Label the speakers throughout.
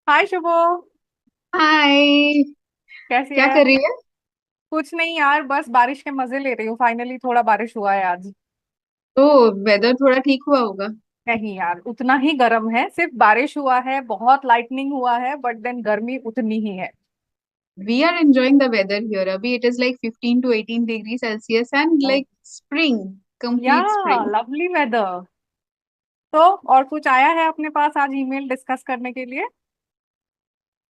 Speaker 1: हाय शुभो।
Speaker 2: हाय।
Speaker 1: कैसी
Speaker 2: क्या
Speaker 1: है?
Speaker 2: कर रही है?
Speaker 1: कुछ नहीं यार, बस बारिश के मजे ले रही हूँ। फाइनली थोड़ा बारिश हुआ है आज।
Speaker 2: तो वेदर थोड़ा ठीक हुआ होगा।
Speaker 1: नहीं यार, उतना ही गर्म है। सिर्फ बारिश हुआ है, बहुत लाइटनिंग हुआ है, बट देन गर्मी उतनी ही है।
Speaker 2: We are enjoying the weather here. अभी it is like 15 to 18 degree Celsius and like spring,
Speaker 1: या
Speaker 2: कंप्लीट स्प्रिंग।
Speaker 1: Lovely weather. तो और कुछ आया है अपने पास आज ईमेल डिस्कस करने के लिए?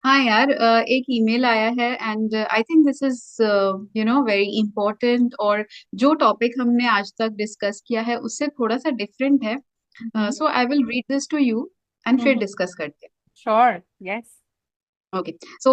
Speaker 2: हाँ यार, एक ईमेल आया है and I think this is very important. और जो टॉपिक हमने आज तक डिस्कस किया है उससे थोड़ा सा डिफरेंट है।
Speaker 1: Hmm.
Speaker 2: So I will read this to you and फिर डिस्कस करते हैं।
Speaker 1: Sure, yes.
Speaker 2: Okay, so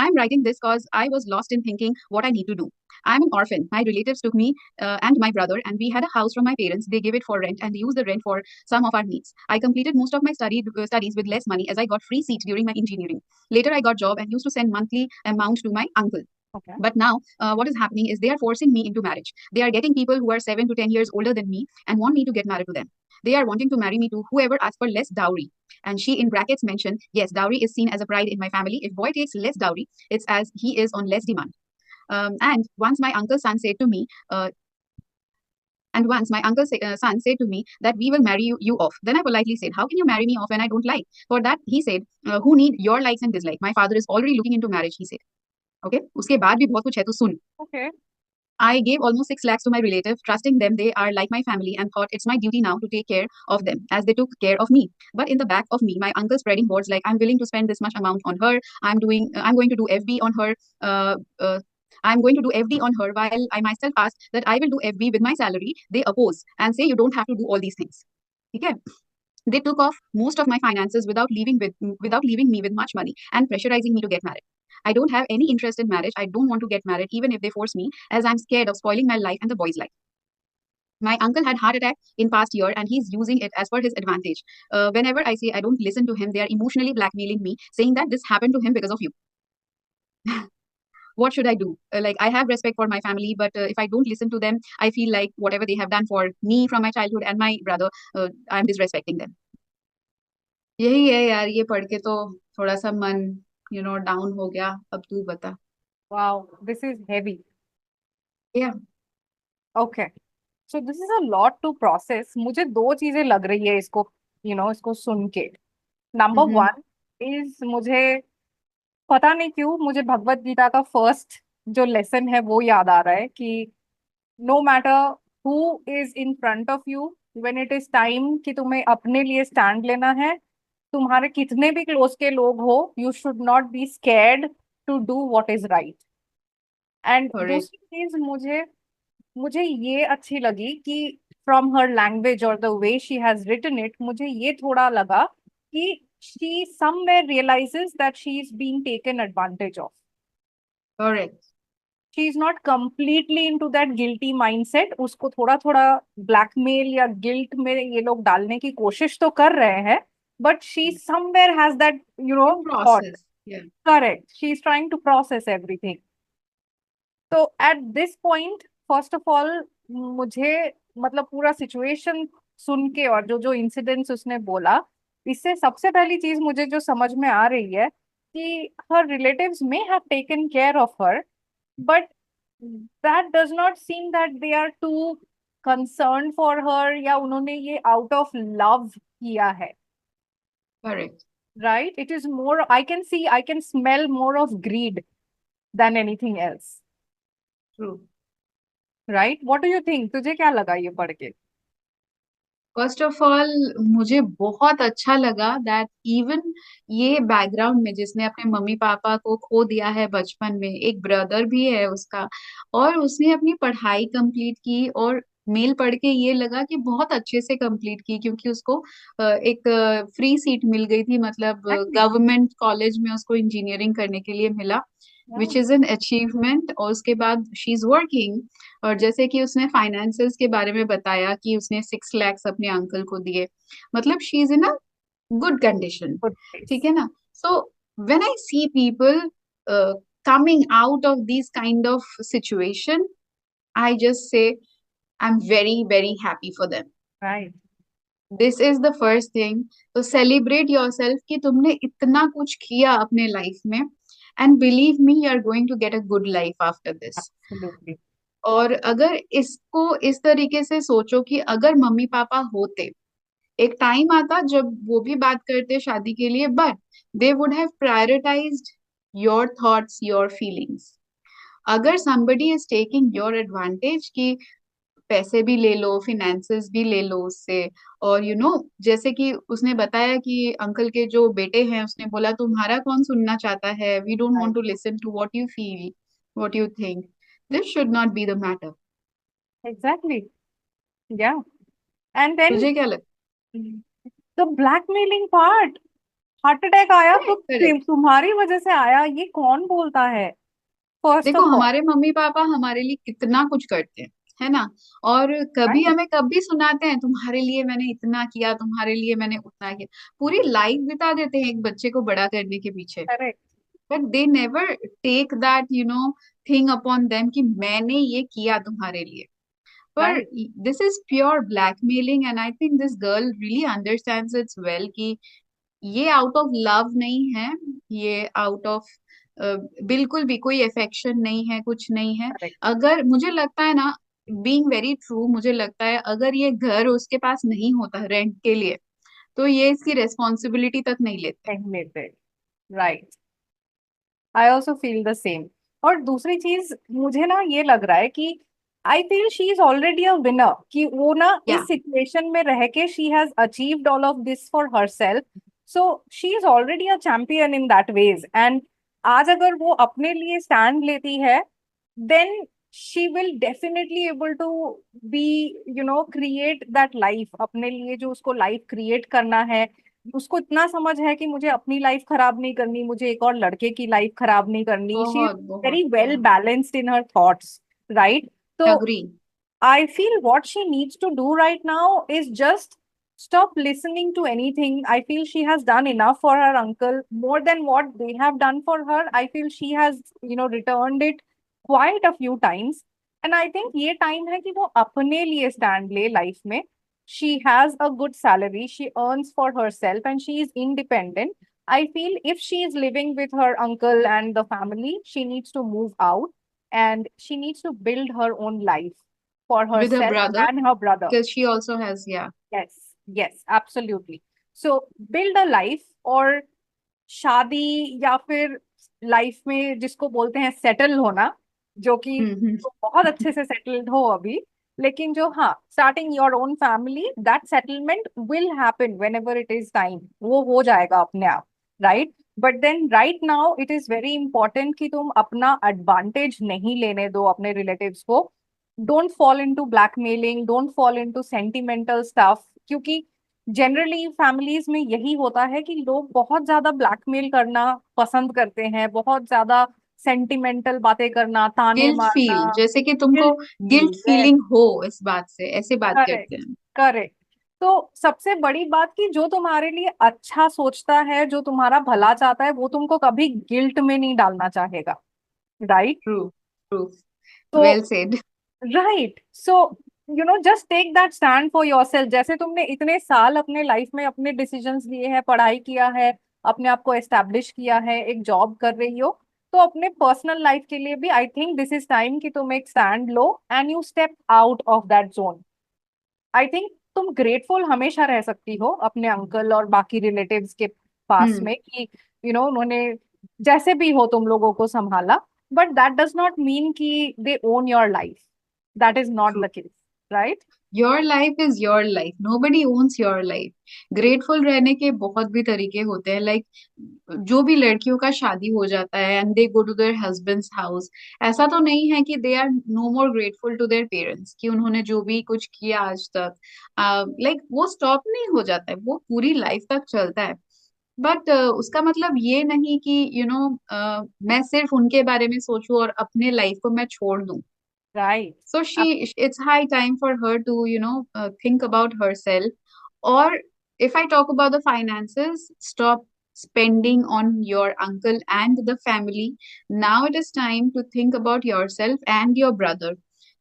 Speaker 2: I'm writing this because I was lost in thinking what I need to do. I'm an orphan. My relatives took me and my brother, and we had a house from my parents. They gave it for rent and used the rent for some of our needs. I completed most of my studies with less money as I got free seat during my engineering. Later, I got job and used to send monthly amount to my uncle.
Speaker 1: Okay.
Speaker 2: But now, what is happening is they are forcing me into marriage. They are getting people who are 7 to 10 years older than me and want me to get married to them. They are wanting to marry me to whoever asks for less dowry. And she in brackets mentioned, yes, dowry is seen as a pride in my family. If boy takes less dowry, it's as he is on less demand. And once my uncle's son said to me, son said to me that we will marry you off. Then I politely said, how can you marry me off when I don't like? For that, he said, who need your likes and dislikes? My father is already looking into marriage, he said. Okay? उसके बाद भी बहुत कुछ है तो सुन.
Speaker 1: Okay.
Speaker 2: I gave almost 6 lakhs to my relative, trusting them they are like my family, and thought it's my duty now to take care of them as they took care of me. But in the back of me, my uncle spreading words like, "I'm willing to spend this much amount on her. I'm going to do FB on her. Uh, uh, I'm going to do FD on her." While I myself ask that I will do FB with my salary, they oppose and say you don't have to do all these things. Okay? They took off most of my finances without leaving me with much money and pressurizing me to get married. I don't have any interest in marriage. I don't want to get married even if they force me, as I'm scared of spoiling my life and the boy's life. My uncle had heart attack in past year and he's using it as for his advantage. Whenever I say I don't listen to him, they are emotionally blackmailing me, saying that this happened to him because of you. What should I do? Like, I have respect for my family, but if I don't listen to them, I feel like whatever they have done for me from my childhood and my brother, I'm disrespecting them. यही है यार, ये पढ़ के तो थोड़ा सा मन डाउन हो गया। अब तू बता।
Speaker 1: Wow, this is heavy.
Speaker 2: Yeah.
Speaker 1: Okay. So this is a lot to process. मुझे दो चीजें लग रही है इसको, इसको सुन के। Number
Speaker 2: hmm.
Speaker 1: वन इज, मुझे पता नहीं क्यों मुझे भगवत गीता का फर्स्ट जो लेसन है वो याद आ रहा है कि no matter who is in front of you, when it is time कि तुम्हें अपने लिए स्टैंड लेना है, तुम्हारे कितने भी क्लोज के लोग हो, you should not be scared to do what is right. And
Speaker 2: correct.
Speaker 1: दूसरी चीज, मुझे मुझे ये अच्छी लगी कि फ्रॉम हर लैंग्वेज और the way she has written it, मुझे ये थोड़ा लगा कि she somewhere realizes that she is being taken advantage of.
Speaker 2: Correct.
Speaker 1: She is not completely into that guilty mindset. उसको थोड़ा थोड़ा ब्लैकमेल या गिल्ट में ये लोग डालने की कोशिश तो कर रहे हैं, but she somewhere has that,
Speaker 2: in
Speaker 1: thought.
Speaker 2: Process. या।
Speaker 1: Correct. She is trying to process everything. तो at this point, first of all, मुझे मतलब पूरा सिचुएशन सुन के और जो जो इंसिडेंट्स उसने बोला, इससे सबसे पहली चीज मुझे जो समझ में आ रही है कि हर रिलेटिव्स में have taken care of her, but that does not seem that they are to concern for her, या उन्होंने ये आउट ऑफ लव किया है।
Speaker 2: Correct.
Speaker 1: Right, it is more, I can smell more of greed than anything else.
Speaker 2: True.
Speaker 1: Right, what do you think? तुझे क्या लगा ये पढ़ के?
Speaker 2: फर्स्ट ऑफ ऑल, मुझे बहुत अच्छा लगा दैट इवन ये बैकग्राउंड में जिसने अपने मम्मी पापा को खो दिया है बचपन में, एक ब्रदर भी है उसका, और उसने अपनी पढ़ाई कंप्लीट की। और मेल पढ़ के ये लगा कि बहुत अच्छे से कंप्लीट की क्योंकि उसको एक फ्री सीट मिल गई थी, मतलब
Speaker 1: Exactly.
Speaker 2: गवर्नमेंट कॉलेज में उसको इंजीनियरिंग करने के लिए मिला,
Speaker 1: Yeah.
Speaker 2: Which is an achievement. और उसके बाद शी इज वर्किंग। और जैसे कि उसने फाइनेंसेस के बारे में बताया कि उसने 6 lakhs अपने अंकल को दिए, मतलब she is in a good condition.
Speaker 1: Good
Speaker 2: ठीक
Speaker 1: place.
Speaker 2: है ना? So when I see people coming out of these kind of situation, I just say I'm very very happy for them.
Speaker 1: Right.
Speaker 2: This is the first thing. तो celebrate yourself कि तुमने इतना कुछ किया अपने लाइफ में, and believe me you are going to get a good life after this.
Speaker 1: Absolutely.
Speaker 2: और अगर इसको इस तरीके से सोचो कि अगर मम्मी पापा होते, एक टाइम आता जब वो भी बात करते शादी के लिए, but they would have prioritised your thoughts, your feelings. अगर somebody is taking your advantage कि पैसे भी ले लो, फिनेंसेस भी ले लो उससे, और जैसे कि उसने बताया कि अंकल के जो बेटे हैं, उसने बोला तुम्हारा कौन सुनना चाहता है, we don't want to listen to what you feel, what you think. This should not be the matter.
Speaker 1: Exactly. या एंड देन
Speaker 2: तुझे क्या लगता
Speaker 1: the blackmailing part, heart attack आया
Speaker 2: है?
Speaker 1: तो
Speaker 2: करेक्ट।
Speaker 1: तुम्हारी वजह से आया, ये कौन बोलता है? फर्स्ट
Speaker 2: देखो
Speaker 1: ऑफ ऑल।
Speaker 2: हमारे मम्मी पापा हमारे लिए कितना कुछ करते हैं, है ना? और कभी
Speaker 1: राइट।
Speaker 2: हमें कभी सुनाते हैं तुम्हारे लिए मैंने इतना किया, तुम्हारे लिए मैंने उतना किया। पूरी लाइफ बिता देते हैं एक बच्चे को बड़ा करने के पीछे,
Speaker 1: correct.
Speaker 2: But they never take that thing upon them कि मैंने ये किया तुम्हारे लिए। पर
Speaker 1: right.
Speaker 2: This is pure blackmailing, and I think this girl really understands it's well कि ये आउट ऑफ लव नहीं है, ये आउट ऑफ बिल्कुल भी कोई अफेक्शन नहीं है, कुछ नहीं है।
Speaker 1: करेक्ट।
Speaker 2: अगर मुझे लगता है ना, बीइंग वेरी ट्रू, मुझे लगता है अगर ये घर उसके पास नहीं होता रेंट के लिए, तो ये इसकी रेस्पॉन्सिबिलिटी तक नहीं लेते।
Speaker 1: नहीं लेते। Right. I also feel the same. और दूसरी चीज मुझे ना ये लग रहा है कि I feel she is already a winner, कि वो ना
Speaker 2: या
Speaker 1: इस सिचुएशन में रह के she has achieved all of this for herself. So she is already a champion in that ways. And आज अगर वो अपने लिए स्टैंड लेती है, then she will definitely able to be create that life अपने लिए, जो उसको लाइफ क्रिएट करना है। उसको इतना समझ है कि मुझे अपनी लाइफ खराब नहीं करनी, मुझे एक और लड़के की लाइफ खराब नहीं करनी। शी इज
Speaker 2: बहुत बहुत
Speaker 1: वेरी वेल
Speaker 2: या
Speaker 1: बैलेंस्ड इन हर थॉट्स। राइट। तो
Speaker 2: agree.
Speaker 1: I feel what she needs to do right now is just stop listening to anything. I feel she has done enough for her uncle, more than what they have done for her. I feel she has, returned it quite a few times. And I think ये time है कि वो अपने लिए stand ले life में. She has a good salary. She earns for herself and she is independent. I feel if she is living with her uncle and the family, she needs to move out and she needs to build her own life for
Speaker 2: With her
Speaker 1: herself
Speaker 2: brother,
Speaker 1: and her brother.
Speaker 2: because she also has, yeah.
Speaker 1: Yes, yes, absolutely. So build a life, और शादी या फिर life में जिसको बोलते हैं settle होना, जो कि
Speaker 2: हम्म।
Speaker 1: तो बहुत अच्छे से सेटल्ड हो अभी, लेकिन जो हाँ starting your own family, that settlement will happen whenever it is time, वो हो जाएगा अपने आप। Right. But then right now it is very important कि तुम अपना एडवांटेज नहीं लेने दो अपने रिलेटिव्स को। Don't fall into blackmailing, don't fall into sentimental stuff, क्योंकि जनरली फैमिलीज में यही होता है कि लोग बहुत ज्यादा ब्लैकमेल करना पसंद करते हैं, बहुत ज्यादा सेंटिमेंटल बातें करना, ताने
Speaker 2: गिल्ट
Speaker 1: मारना।
Speaker 2: फील, जैसे कि तुमको
Speaker 1: guilt
Speaker 2: guilt
Speaker 1: feel. Yes.
Speaker 2: Feeling हो इस बात से, ऐसे बात
Speaker 1: करेक्ट।
Speaker 2: करते हैं।
Speaker 1: करेक्ट। तो सबसे बड़ी बात कि जो तुम्हारे लिए अच्छा सोचता है, जो तुम्हारा भला चाहता है, वो तुमको कभी गिल्ट में नहीं डालना चाहेगा। राइट।
Speaker 2: ट्रू, ट्रू,
Speaker 1: तो
Speaker 2: well said.
Speaker 1: Right. So just take that stand for yourself. जैसे तुमने इतने साल अपने लाइफ में अपने डिसीजंस लिए हैं, पढ़ाई किया है, अपने आप को एस्टेब्लिश किया है, एक जॉब कर रही हो, तो अपने पर्सनल लाइफ के लिए भी आई थिंक दिस इज टाइम कि तुम एक stand low and you step out of that zone. I think तुम ग्रेटफुल हमेशा रह सकती हो अपने अंकल और बाकी रिलेटिव्स के पास
Speaker 2: हम्म।
Speaker 1: में कि उन्होंने जैसे भी हो तुम लोगों को संभाला, but that does not mean कि they own your life. That is not the case. Right.
Speaker 2: Your life is your life, nobody owns your life. Grateful रहने के बहुत भी तरीके होते हैं, लाइक जो भी लड़कियों का शादी हो जाता है and they go to their husband's house, ऐसा तो नहीं है कि they are no more grateful to their parents कि उन्होंने जो भी कुछ किया आज तक, लाइक वो स्टॉप नहीं हो जाता है, वो पूरी लाइफ तक चलता है। बट उसका मतलब ये नहीं कि मैं सिर्फ उनके बारे में सोचूं और अपने लाइफ को मैं छोड़ दूं।
Speaker 1: Right.
Speaker 2: So it's high time for her to, think about herself. Or if I talk about the finances, stop spending on your uncle and the family. Now it is time to think about yourself and your brother.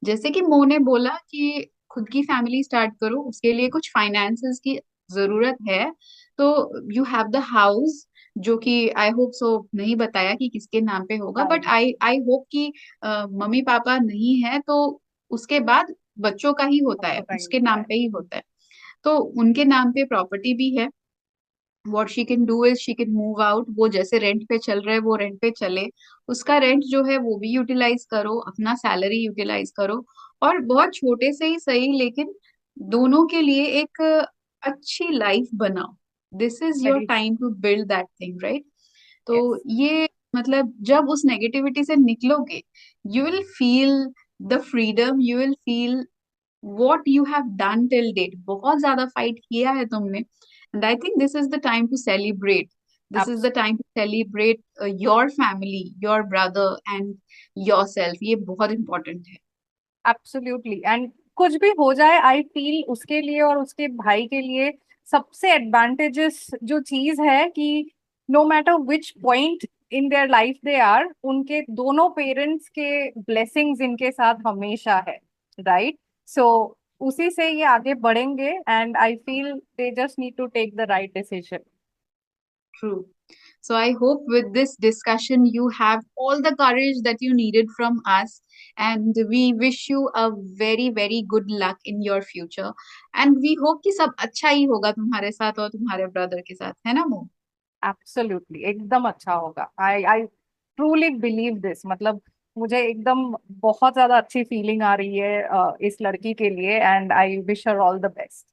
Speaker 2: जैसे कि मो ने बोला कि खुद की family start करो, उसके लिए कुछ फाइनेंसेस की जरूरत है। तो यू हैव द हाउस, जो कि आई होप सो नहीं बताया कि किसके नाम पे होगा, but
Speaker 1: right.
Speaker 2: I I hope कि मम्मी पापा नहीं है तो उसके बाद बच्चों का ही होता है,
Speaker 1: बच्चों का ही
Speaker 2: उसके
Speaker 1: होता
Speaker 2: नाम
Speaker 1: है।
Speaker 2: पे ही होता है। तो उनके नाम पे प्रॉपर्टी भी है। What she can do is she can move out, वो जैसे रेंट पे चल रहा है वो रेंट पे चले, उसका रेंट जो है वो भी यूटिलाइज करो, अपना सैलरी यूटिलाइज करो, और बहुत छोटे से ही सही लेकिन दोनों के लिए एक अच्छी लाइफ बनाओ। This is your
Speaker 1: very
Speaker 2: time to build that thing, right? तो
Speaker 1: यस।
Speaker 2: ये मतलब जब उस नेगेटिविटी से निकलोगे, you will feel the freedom, you will feel what you have done till date, बहुत ज्यादा फाइट किया है तुमने, and I think this is the time to celebrate. This is the time to celebrate your family, your brother and yourself. ये बहुत important है।
Speaker 1: Absolutely. And कुछ भी हो जाए, आई फील उसके लिए और उसके भाई के लिए सबसे एडवांटेजेस जो चीज है कि no matter which point in their life they are, उनके दोनों पेरेंट्स के ब्लेसिंग्स इनके साथ हमेशा है। राइट। सो उसी से ये आगे बढ़ेंगे, and I feel they just need to take the right decision.
Speaker 2: True. So I hope with this discussion you have all the courage that you needed from us, and we wish you a very very good luck in your future, and we hope कि सब अच्छा ही होगा तुम्हारे साथ और तुम्हारे brother के साथ, है ना मो?
Speaker 1: एब्सोल्युटली, एकदम अच्छा होगा। आई आई ट्रूली बिलीव दिस। मतलब मुझे एकदम बहुत ज्यादा अच्छी फीलिंग आ रही है इस लड़की के लिए, and I wish her all the best.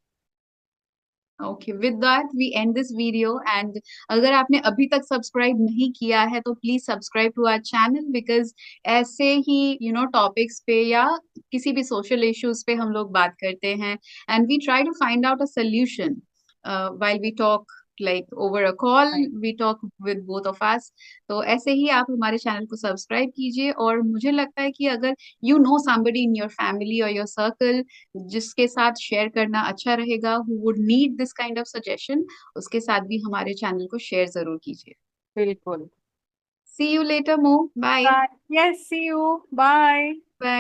Speaker 2: Okay, with that we end this video, and अगर आपने अभी तक सब्सक्राइब नहीं किया है तो please subscribe to our channel, because ऐसे ही टॉपिक्स पे या किसी भी सोशल इश्यूज पे हम लोग बात करते हैं, and we try to find out a solution while we talk, like over a call we talk with both of us. तो ऐसे ही आप हमारे चैनल को सब्सक्राइब कीजिए, और मुझे लगता है कि अगर you know somebody in your family और योर सर्कल जिसके साथ शेयर करना अच्छा रहेगा, who would need this kind of suggestion, उसके साथ भी हमारे चैनल को शेयर जरूर कीजिए।
Speaker 1: बिल्कुल।
Speaker 2: सी यू लेटर मो, bye.
Speaker 1: Yes, see you. Bye.
Speaker 2: Bye.